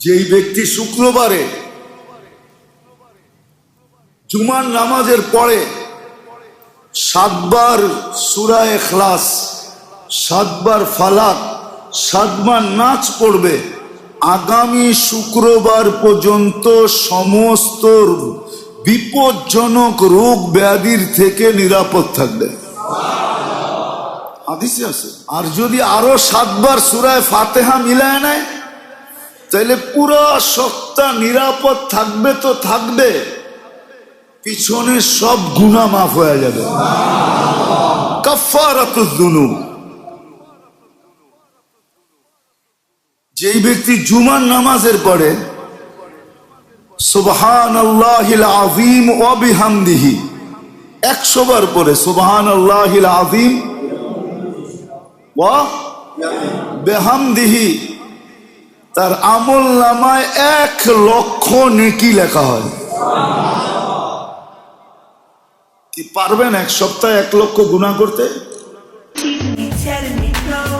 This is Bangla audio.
যেই ব্যক্তি শুক্রবারে জুমার নামাজের পরে 7 বার সূরা ইখলাস, 7 বার ফালাক, 7 বার নাচ পড়বে, আগামী শুক্রবার পর্যন্ত সমস্ত বিপজ্জনক রোগ ব্যাধির থেকে নিরাপদ থাকবে। হাদিসে আছে। আর যদি আরো 7 বার সূরা ফাতিহা মিলায় নেয় তাহলে পুরো সপ্তাহ নিরাপদ থাকবে। তো থাকবে, পিছনে সব গুনাহ মাফ হয়ে যাবে। কাফারাতুজ যুনুব। যেই ব্যক্তি জুমার নামাজের পরে সুবহানাল্লাহিল আযীম ওয়া বিহামদিহি 100 বার পরে সুবহানাল্লাহিল আযীম ওয়া বিহামদিহি, তার আমল নামায় 1 লক্ষ নেকি লেখা হয়। কি পারবেন এক সপ্তাহে 1 লক্ষ গুনাহ করতে?